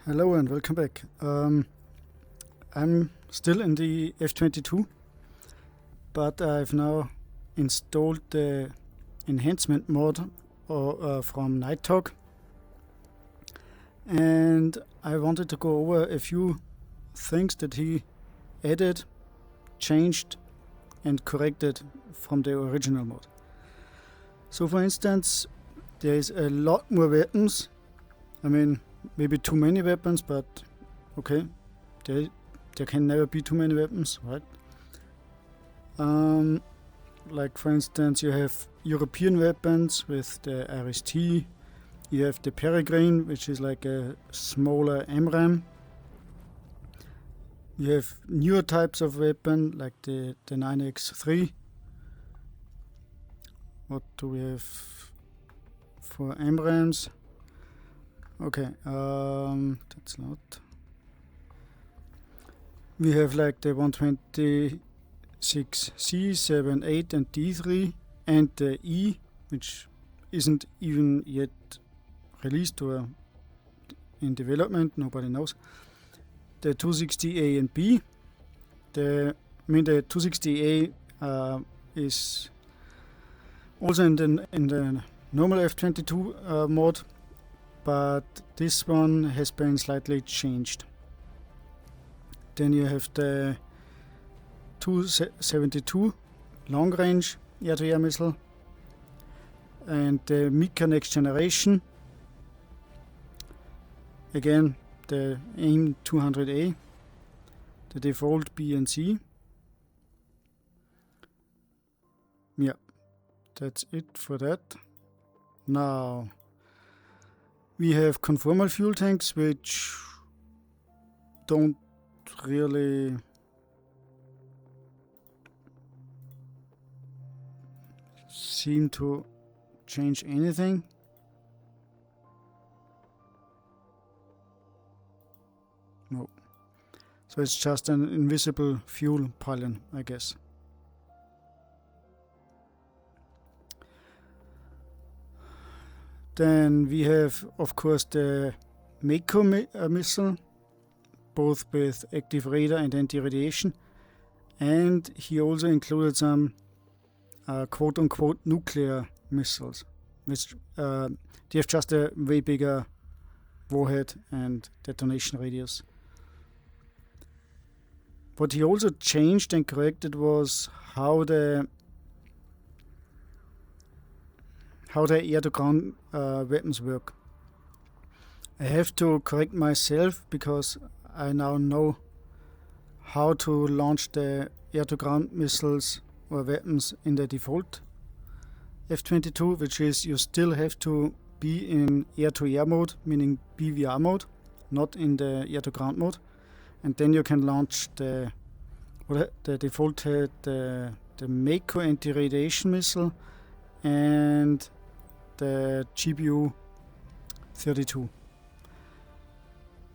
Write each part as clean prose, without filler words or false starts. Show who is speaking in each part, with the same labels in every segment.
Speaker 1: Hello and welcome back. I'm still in the F-22, but I've now installed the Enhancement Mod from Nightstorm, and I wanted to go over a few things that he added, changed and corrected from the original mod. So for instance, there is a lot more weapons. I mean, maybe too many weapons, but okay, there can never be too many weapons, right? Like for instance, you have European weapons with the RST, you have the Peregrine, which is like a smaller MRAM. You have newer types of weapon like the 9x3. What do we have for MRAMs? Okay, that's not. We have like the 126C, 7, 8 and D3 and the E, which isn't even yet released or in development, nobody knows. The 260A and B. The 260A is also in the normal F-22 mod, but this one has been slightly changed. Then you have the 272 long range air-to-air missile and the MAKO next generation. Again, the AIM 200A, the default B and C. Yeah, that's it for that. Now we have conformal fuel tanks, which don't really seem to change anything. No. So it's just an invisible fuel pylon, I guess. Then we have, of course, the MAKO missile, both with active radar and anti-radiation. And he also included some quote-unquote nuclear missiles, which they have just a way bigger warhead and detonation radius. What he also changed and corrected was how the air-to-ground weapons work. I have to correct myself because I now know how to launch the air-to-ground missiles or weapons in the default F-22, which is you still have to be in air-to-air mode, meaning BVR mode, not in the air-to-ground mode, and then you can launch the default had the MAKO anti-radiation missile and the GPU 32.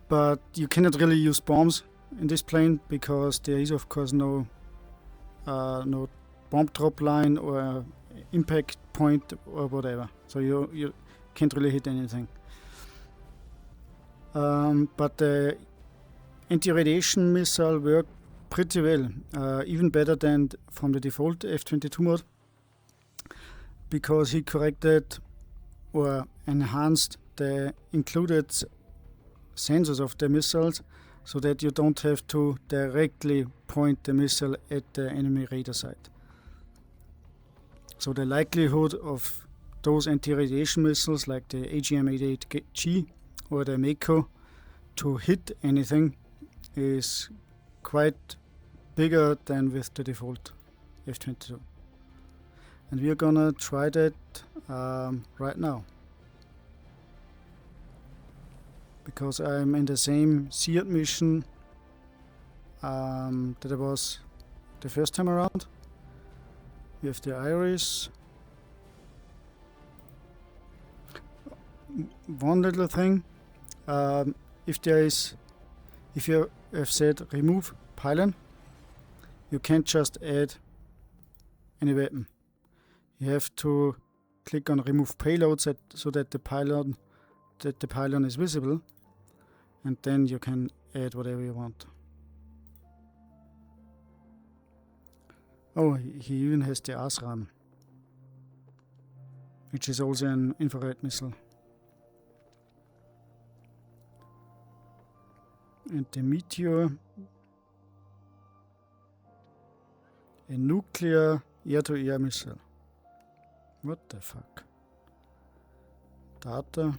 Speaker 1: But you cannot really use bombs in this plane because there is of course no bomb drop line or impact point or whatever. So you can't really hit anything. But the anti-radiation missile worked pretty well, even better than from the default F-22 mod, because he corrected or enhanced the included sensors of the missiles so that you don't have to directly point the missile at the enemy radar site. So the likelihood of those anti-radiation missiles like the AGM-88G or the MAKO to hit anything is quite bigger than with the default F-22. And we are gonna try that right now, because I'm in the same SEAD mission that I was the first time around. We have the Iris. One little thing, if you have said remove pylon, you can't just add any weapon. You have to click on remove payload so that the pylon is visible, and then you can add whatever you want. Oh, he even has the ASRAAM, which is also an infrared missile. And the Meteor, a nuclear air-to-air missile. What the fuck? Data.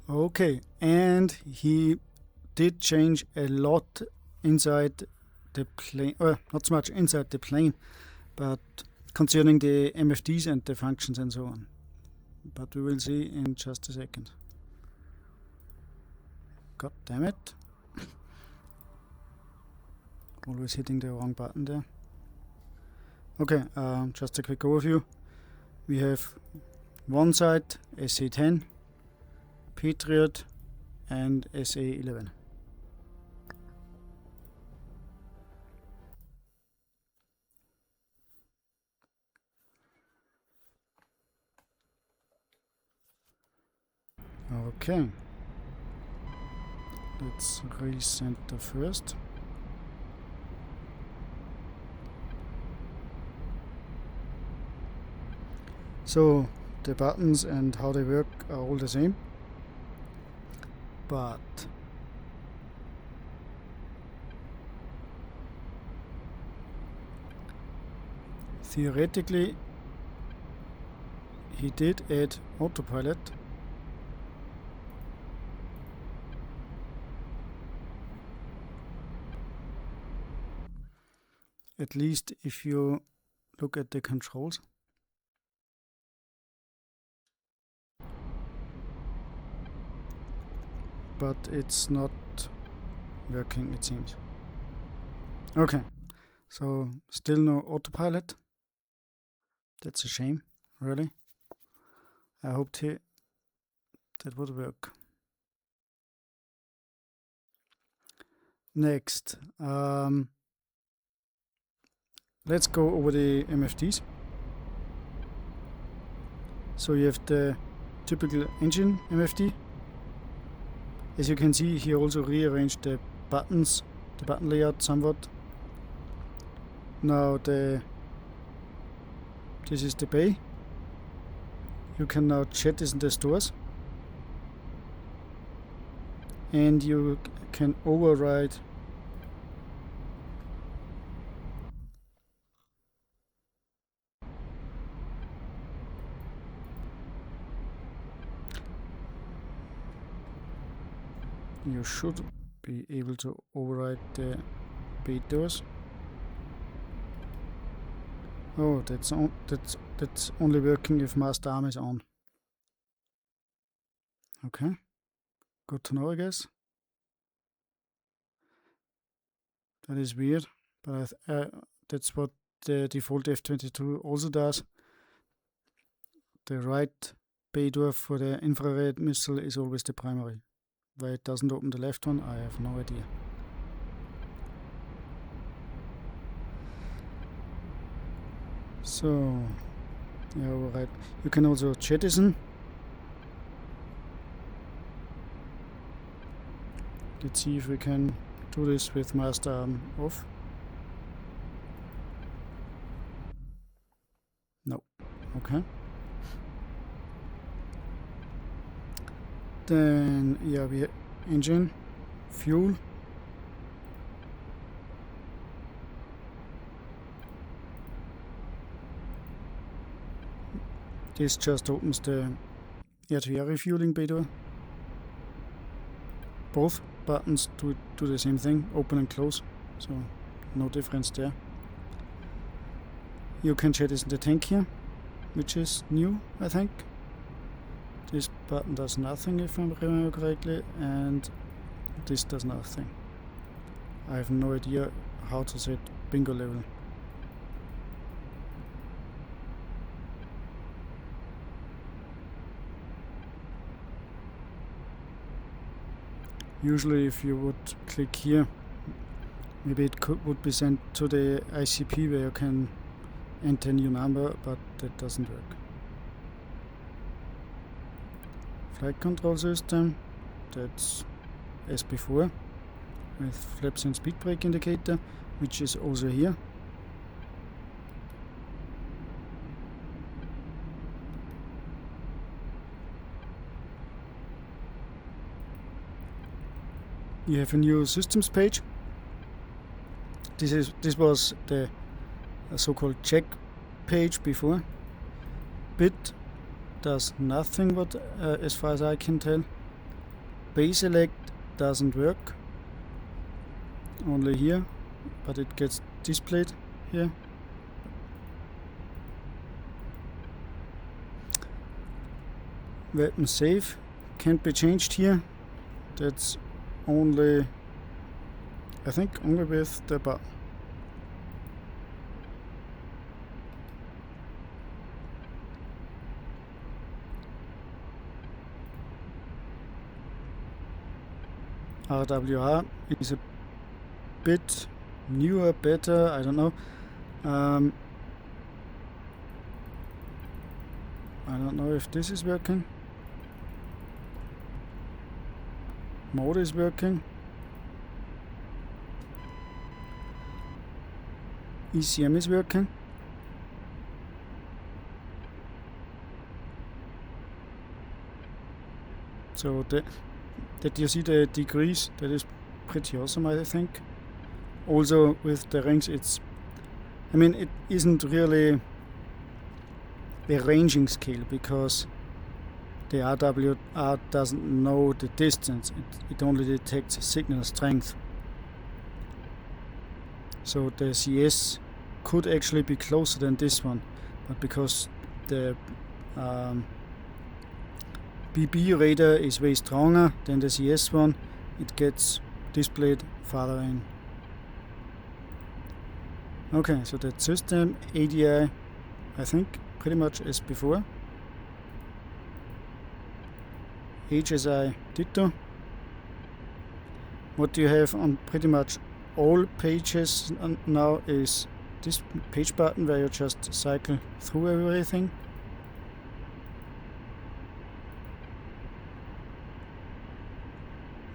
Speaker 1: Okay, and he did change a lot inside the plane, not so much inside the plane, but concerning the MFDs and the functions and so on. But we will see in just a second. God damn it. Always hitting the wrong button there. Okay, just a quick overview. We have one side SA-10, Patriot and SA-11. Okay, let's recenter first. So the buttons and how they work are all the same, but theoretically he did add autopilot. At least if you look at the controls. But it's not working, it seems. Okay, so still no autopilot. That's a shame, really. I hoped that would work. Next, let's go over the MFDs. So you have the typical engine MFD. As you can see, he also rearranged the buttons, the button layout somewhat. Now this is the bay. You can now jettison the stores. And you can override you should be able to override the bay doors. Oh, that's only working if master arm is on. Okay, good to know, I guess. That is weird, but that's what the default F-22 also does. The right bay door for the infrared missile is always the primary. Why it doesn't open the left one, I have no idea. So, yeah, alright. You can also jettison. Let's see if we can do this with master arm off. No. Okay. Then, yeah, we have engine, fuel. This just opens the air-to-air refueling bay door. Both buttons do the same thing, open and close, so no difference there. You can jettison the tank here, which is new, I think. This button does nothing, if I remember correctly, and this does nothing. I have no idea how to set bingo level. Usually if you would click here, Maybe it would be sent to the ICP where you can enter a new number, but that doesn't work. Flight control system, that's as before, with flaps and speed brake indicator, which is also here. You have a new systems page. This was the so-called check page before. Bit does nothing, but as far as I can tell. Base select doesn't work. Only here, but it gets displayed here. Weapon save can't be changed here. That's only, I think, only with the button. RWR is a bit newer, better, I don't know. I don't know if this is working. Mode is working. ECM is working. So that you see the degrees, that is pretty awesome, I think. Also with the rings, it's, I mean, it isn't really a ranging scale because the RWR doesn't know the distance, it only detects signal strength. So the CS could actually be closer than this one, but because the BB radar is way stronger than the CS one, it gets displayed farther in. Okay, so that system, ADI, I think pretty much as before. HSI ditto. What you have on pretty much all pages now is this page button where you just cycle through everything.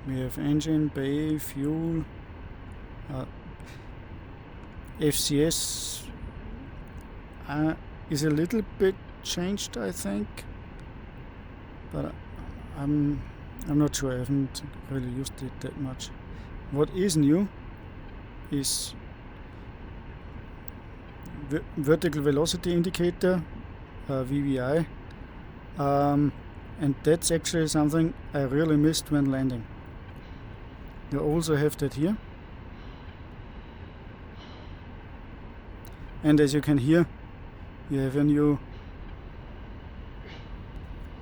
Speaker 1: We have engine, bay, fuel, FCS is a little bit changed, I think, but I'm not sure. I haven't really used it that much. What is new is vertical velocity indicator, VVI, and that's actually something I really missed when landing. You also have that here, and as you can hear, you have a new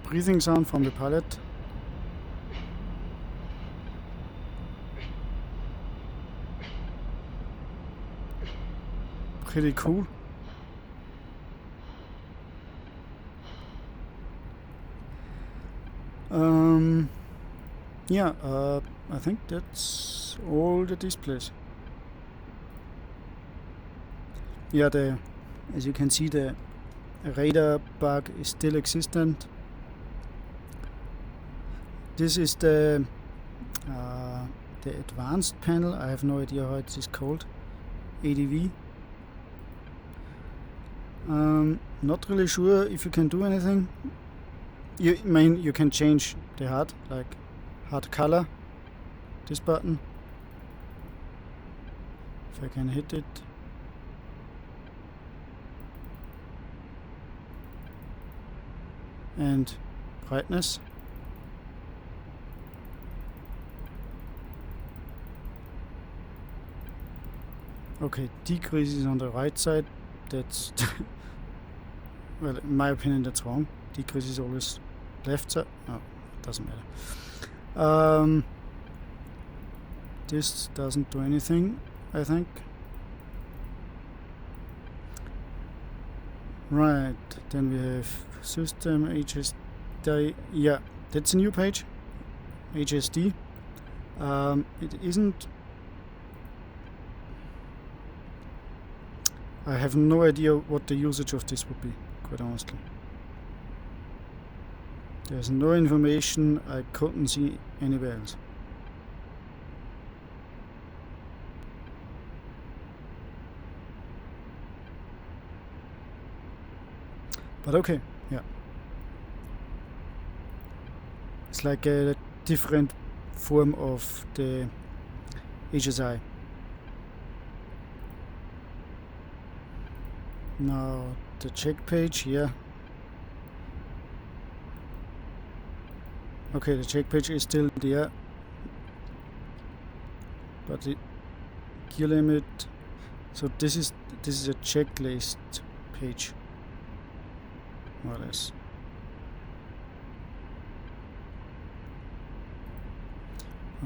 Speaker 1: breathing sound from the pilot. Pretty cool. Yeah, I think that's all the displays. Yeah, as you can see, the radar bug is still existent. This is the advanced panel. I have no idea how it is called. ADV. Not really sure if you can do anything. You can change the HUD, like HUD color. This button. If I can hit it. And brightness. Okay, decrease is on the right side. That's well, in my opinion, that's wrong. Decrease is always left side. Oh, it doesn't matter. This doesn't do anything, I think. Right, then we have system HSD. Yeah, that's a new page. HSD. It isn't I have no idea what the usage of this would be, quite honestly. There's no information I couldn't see anywhere else. But okay, yeah. It's like a different form of the HSI. Now the check page, yeah. Okay, the check page is still there, but the gear limit. So this is a checklist page, more or less.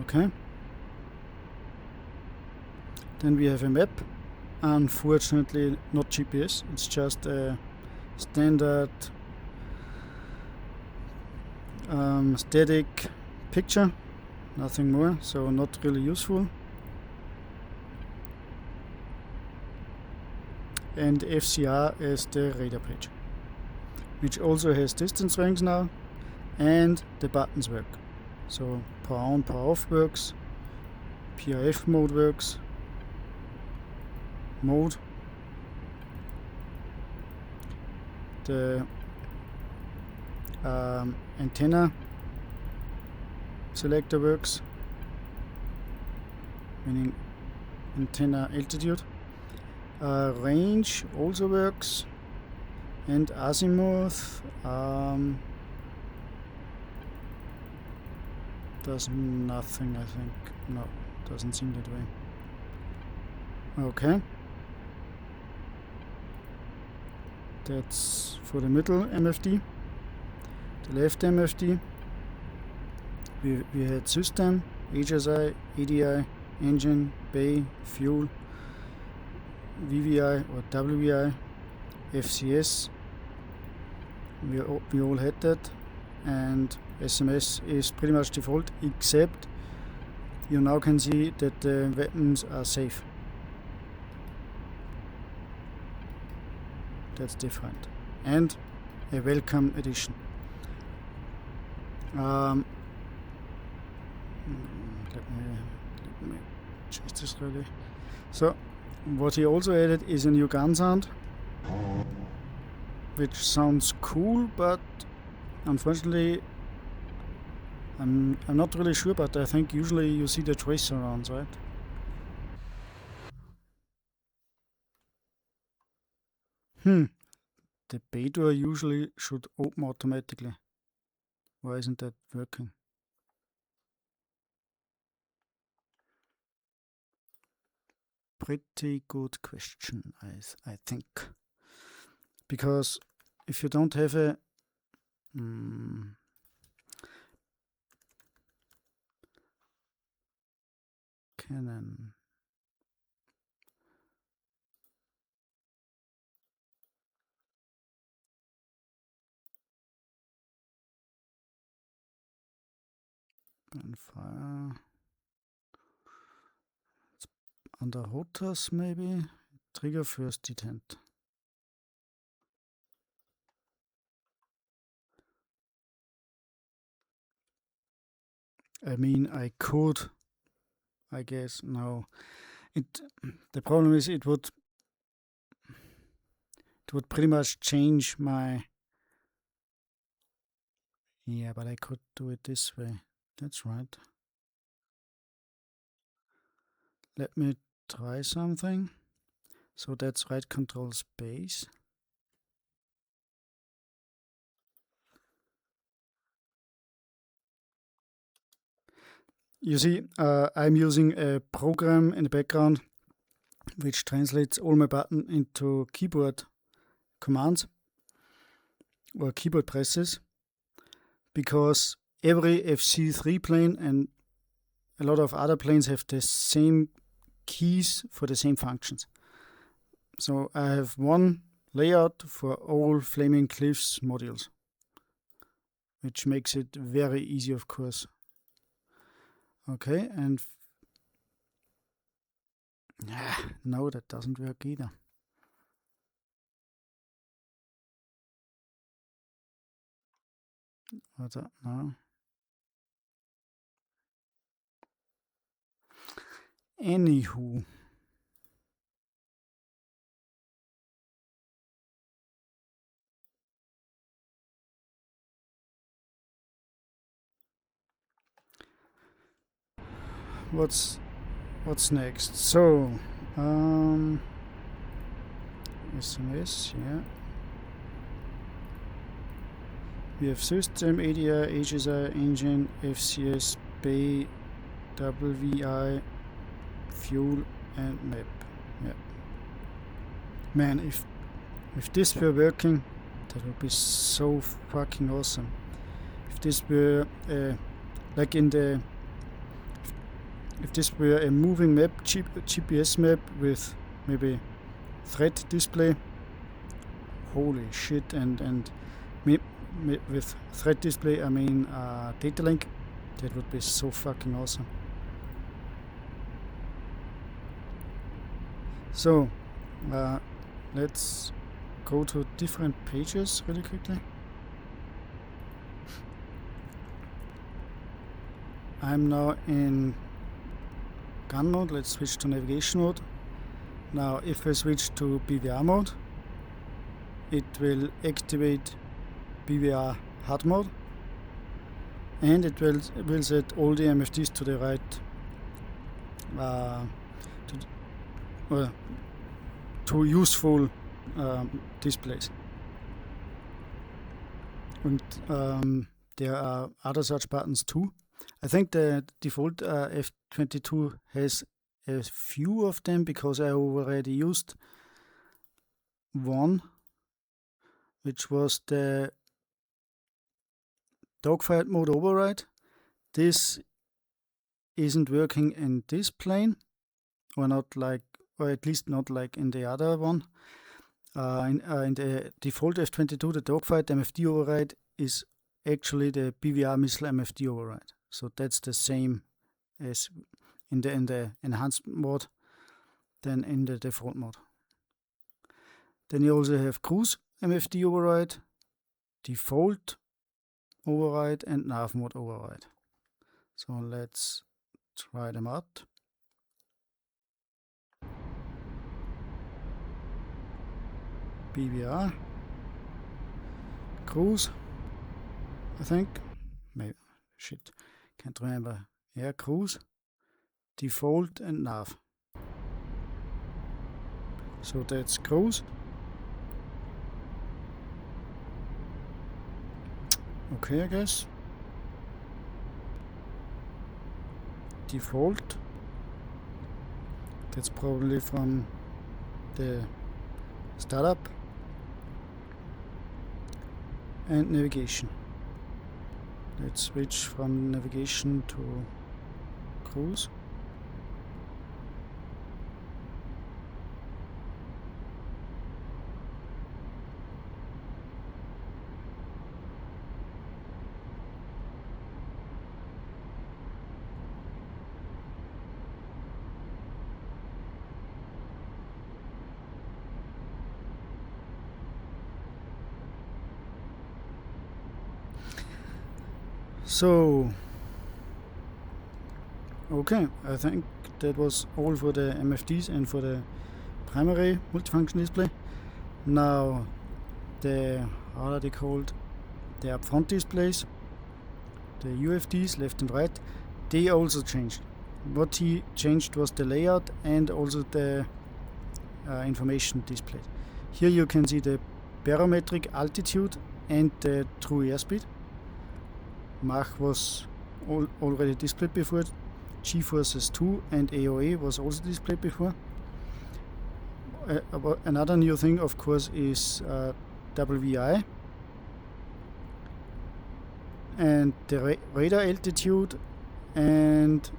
Speaker 1: Okay. Then we have a map. Unfortunately, not GPS. It's just a standard static picture, nothing more, so not really useful. And FCR as the radar page, which also has distance range now, and the buttons work. So power on, power off works, PRF mode works, mode, the antenna selector works, meaning antenna altitude. Range also works, and azimuth does nothing, I think. No, doesn't seem that way. Okay. That's for the middle MFD. The left MFD, we had system, HSI, ADI, engine, bay, fuel, VVI or WVI, FCS. We all had that, and SMS is pretty much default, except you now can see that the weapons are safe. That's different, and a welcome addition. Let me change this really. So what he also added is a new gun sound, which sounds cool, but unfortunately I'm not really sure, but I think usually you see the tracer rounds, right? The bay door usually should open automatically. Why isn't that working? Pretty good question, I think. Because if you don't have a Canon fire. It's under HOTAS maybe. Trigger first detent. I mean, I could, I guess. No, the problem is it would pretty much change my. Yeah, but I could do it this way. That's right. Let me try something. So that's right control space. You see, I'm using a program in the background which translates all my buttons into keyboard commands or keyboard presses, because every FC3 plane and a lot of other planes have the same keys for the same functions. So I have one layout for all Flaming Cliffs modules, which makes it very easy, of course. Okay, and no, that doesn't work either. I don't know. Anywho. What's next? So, SMS, yeah. We have system, ADI, HSI, engine, FCS, Bay, WVI, fuel, and map. Yeah. Man, if this were working, that would be so fucking awesome. If this were like in the if this were a moving map, GPS map with maybe thread display, holy shit, and with thread display I mean data link, that would be so fucking awesome. So let's go to different pages really quickly. I'm now in gun mode. Let's switch to navigation mode. Now if I switch to BVR mode, it will activate BVR hard mode, and it will set all the MFDs to the right to useful displays. And there are other such buttons too. I think the default F-22 has a few of them because I already used one, which was the dogfight mode override. This isn't working in this plane, or at least not like in the other one. In the default F-22, the dogfight MFD override is actually the BVR missile MFD override. So that's the same as in the enhanced mode than in the default mode. Then you also have cruise MFD override, default override, and nav mode override. So let's try them out. BVR, cruise, I think, maybe, shit, can't remember. Yeah, cruise, default, and nav. So that's cruise. Okay, I guess. Default. That's probably from the startup. And navigation. Let's switch from navigation to cruise. So, okay, I think that was all for the MFDs and for the primary multifunction display. Now, how are they called? The upfront displays, the UFDs left and right, they also changed. What he changed was the layout and also the information displayed. Here you can see the barometric altitude and the true airspeed. Mach was already displayed before. G-forces 2 and AOA was also displayed before. Another new thing, of course, is WVI and the radar altitude and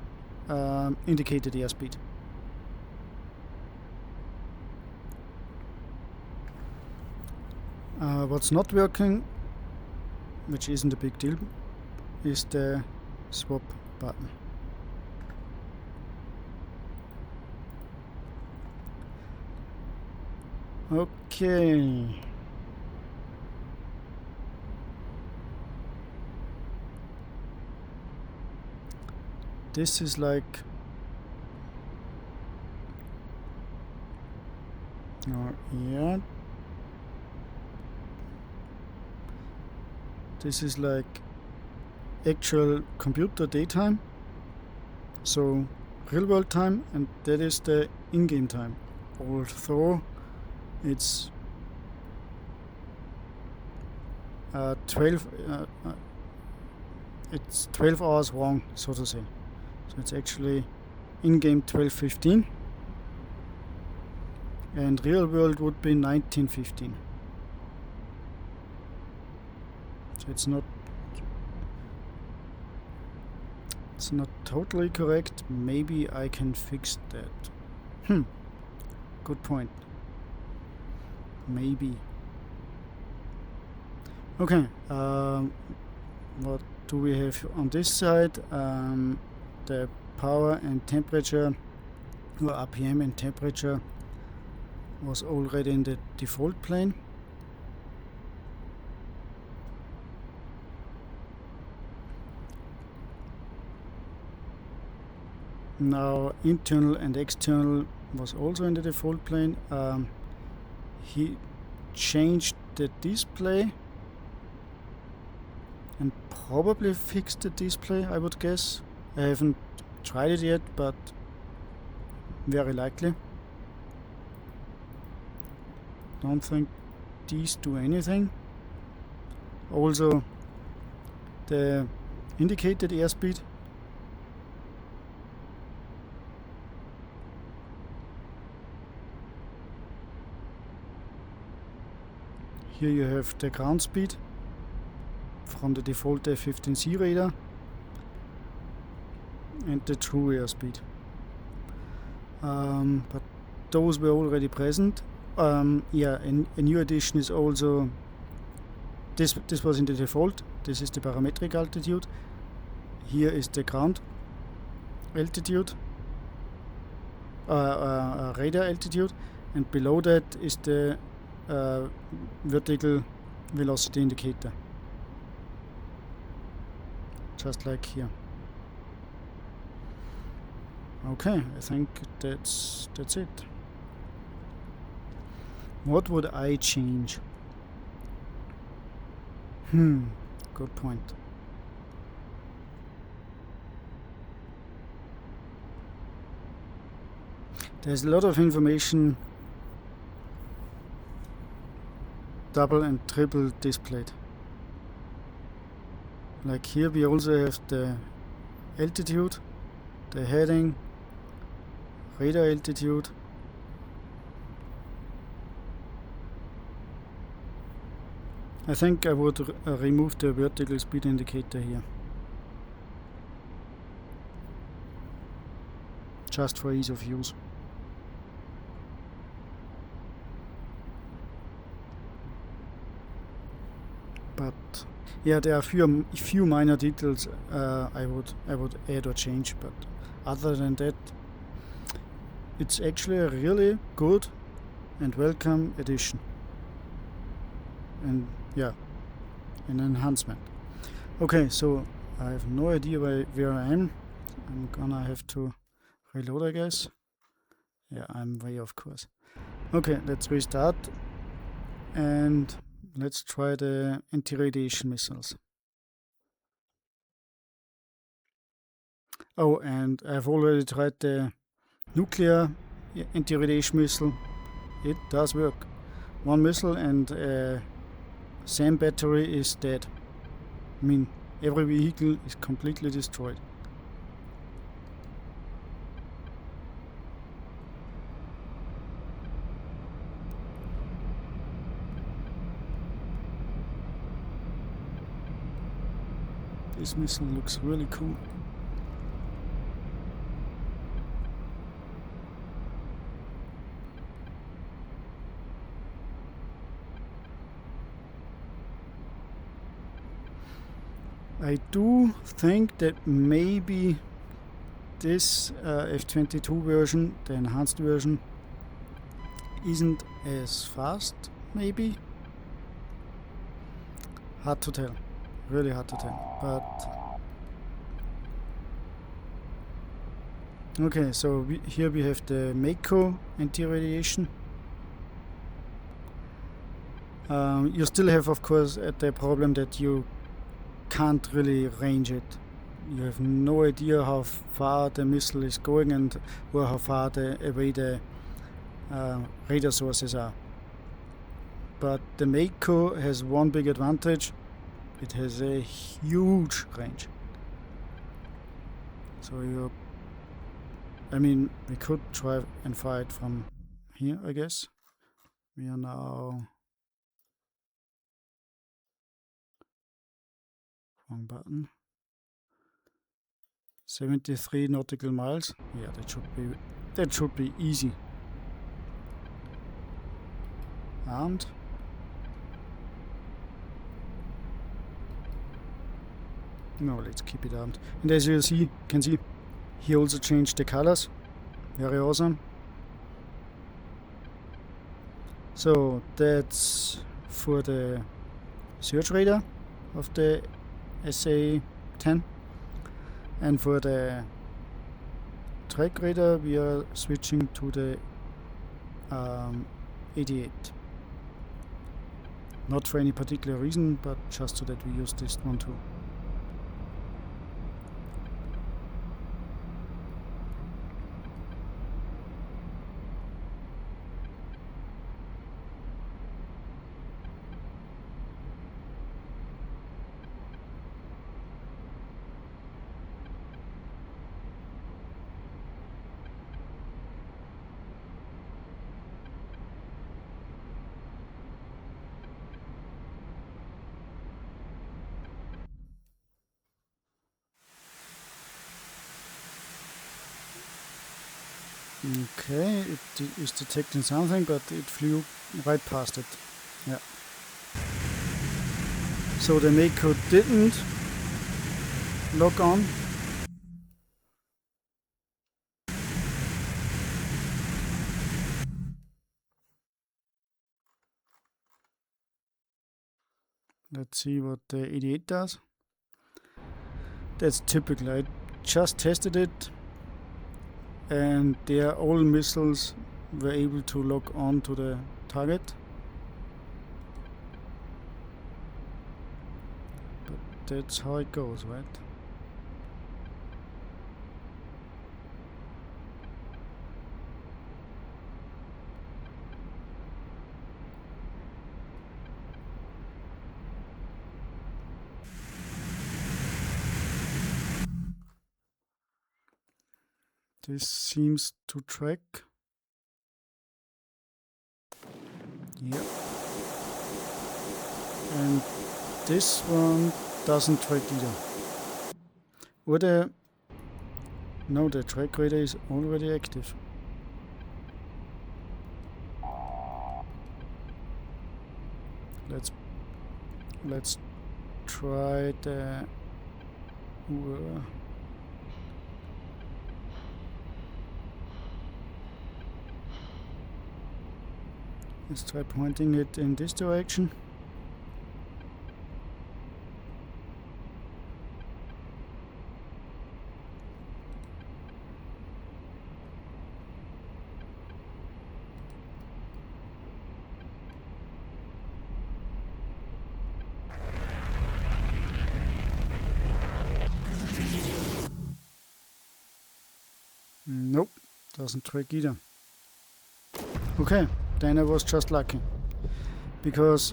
Speaker 1: indicated airspeed. What's not working, which isn't a big deal, is the swap button. Okay. this is like yeah, this is like actual computer daytime, so real world time, and that is the in-game time, although it's 12 it's 12 hours wrong, so to say. So it's actually in-game 12:15 and real world would be 19:15. So it's not totally correct. Maybe I can fix that. Good point. Maybe. Okay, what do we have on this side? The power and temperature, or RPM and temperature, was already in the default plane. Now internal and external was also in the default plane. He changed the display and probably fixed the display, I would guess. I haven't tried it yet, but very likely. Don't think these do anything. Also, the indicated airspeed here you have the ground speed from the default F-15C radar and the true airspeed. But those were already present. Yeah, a new addition is also this was in the default. This is the parametric altitude. Here is the ground altitude, radar altitude, and below that is the vertical velocity indicator, just like here. Okay, I think that's it. What would I change? Good point. There's a lot of information double and triple displayed. Like here we also have the altitude, the heading, radar altitude, I think I would remove the vertical speed indicator here, just for ease of use. But yeah, there are few minor details I would add or change, but other than that, it's actually a really good and welcome addition. And yeah, an enhancement. Okay, so I have no idea where I am. I'm gonna have to reload, I guess. Yeah, I'm way off course. Okay, let's restart and let's try the anti-radiation missiles. Oh, and I've already tried the nuclear anti-radiation missile. It does work. One missile and SAM battery is dead. I mean, every vehicle is completely destroyed. This missile looks really cool. I do think that maybe this F-22 version, the enhanced version, isn't as fast, maybe? Hard to tell, really hard to tell, but Okay, so here we have the MAKO anti-radiation. You still have, of course, the problem that you can't really range it. You have no idea how far the missile is going and or how far away the radar sources are. But the MAKO has one big advantage. It has a huge range. So we could try and fire it from here, I guess. We are now... Wrong button. 73 nautical miles. Yeah, that should be easy. Armed. No, let's keep it armed. And as you can see, he also changed the colors. Very awesome. So that's for the search radar of the SA-10. And for the track radar, we are switching to the 88. Not for any particular reason, but just so that we use this one too. Okay, it is detecting something, but it flew right past it. Yeah. So the MAKO didn't lock on. Let's see what the 88 does. That's typical. I just tested it, and all missiles were able to lock on to the target. But that's how it goes, right? This seems to track. Yep. And this one doesn't track either. No, the track radar is already active. Let's try the... Let's try pointing it in this direction. Nope, doesn't track either. Okay. Then I was just lucky, because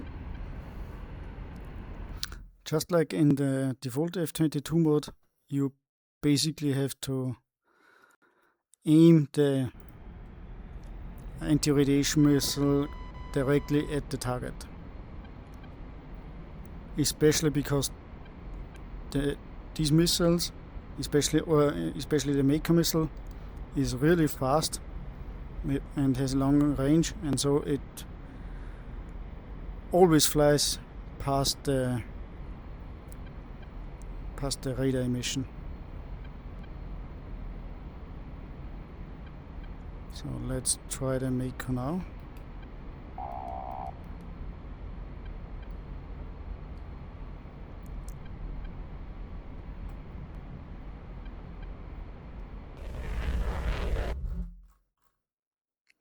Speaker 1: just like in the default F-22 mode, you basically have to aim the anti-radiation missile directly at the target, especially because these missiles, especially the MAKO missile, is really fast and has long range, and so it always flies past the radar emission. So let's try the MAKO now.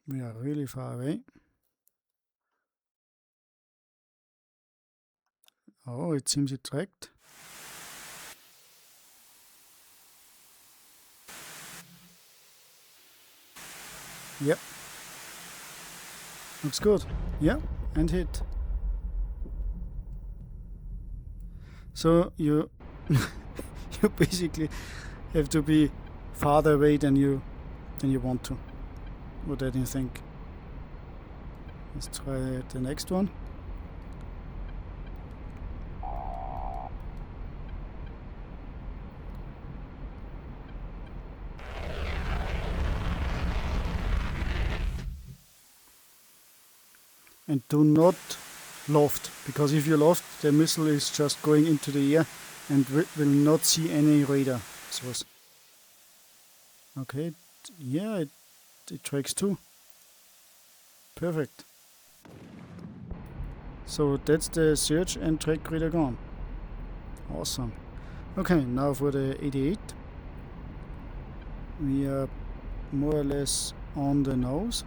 Speaker 1: We are really far away. Oh, it seems it tracked. Yep. Looks good. Yeah, and hit. So you you basically have to be farther away than you want to. What do you think? Let's try the next one. And do not loft, because if you loft, the missile is just going into the air and will not see any radar source. Okay, yeah, it tracks too. Perfect. So that's the search and track radar gone. Awesome. Okay, now for the 88. We are more or less on the nose.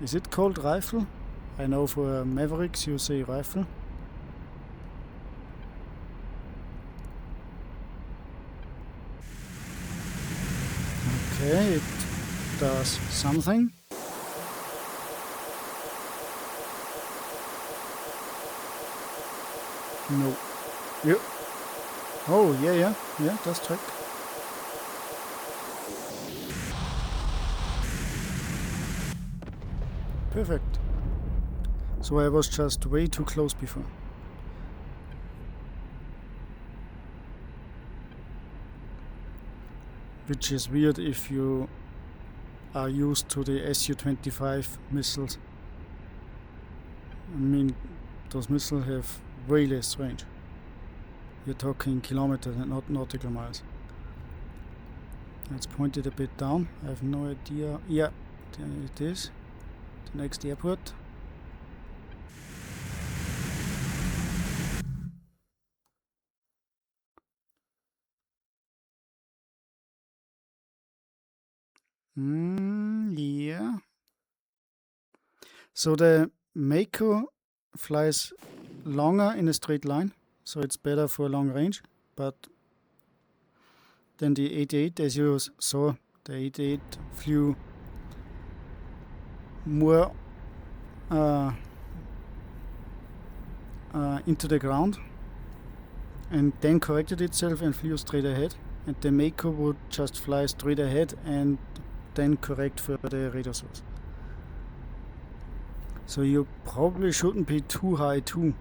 Speaker 1: Is it called rifle? I know for Mavericks you say rifle. Okay, it does something. No. Yep. Oh, yeah, does track. Perfect. So I was just way too close before. Which is weird if you are used to the Su-25 missiles. I mean, those missiles have way less range. You're talking kilometers and not nautical miles. Let's point it a bit down. I have no idea. Yeah, there it is. The next airport. Yeah. So the MAKO flies longer in a straight line, so it's better for long range, but then the 88, as you saw, the 88 flew more into the ground and then corrected itself and flew straight ahead, and the MAKO would just fly straight ahead and then correct for the radar source. So you probably shouldn't be too high too,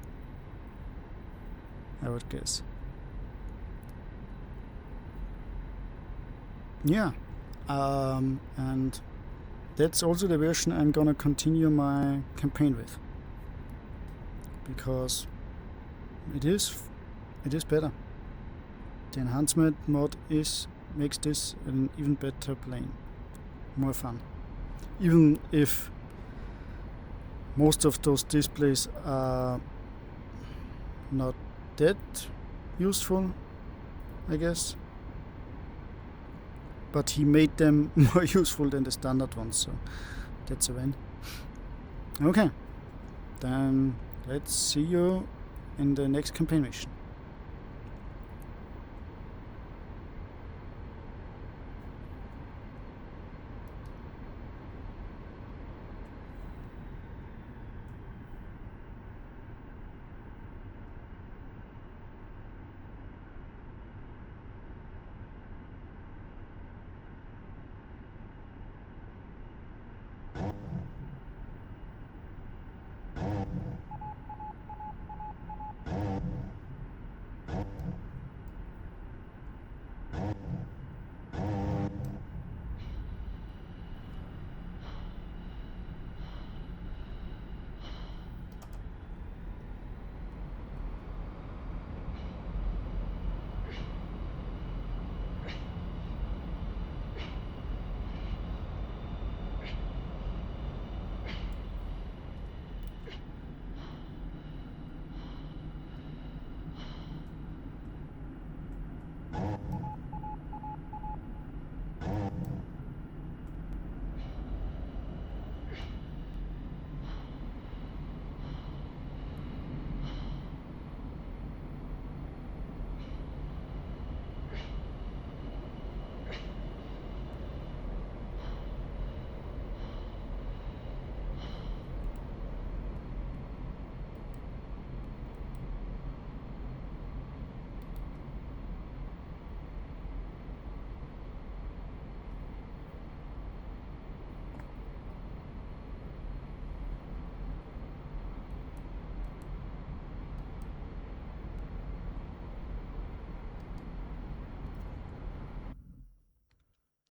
Speaker 1: I would guess. Yeah, and that's also the version I'm gonna continue my campaign with, because it is better. The Enhancement Mod makes this an even better plane, more fun. Even if most of those displays are not that useful, I guess. But he made them more useful than the standard ones, so that's a win. Okay, then let's see you in the next campaign mission.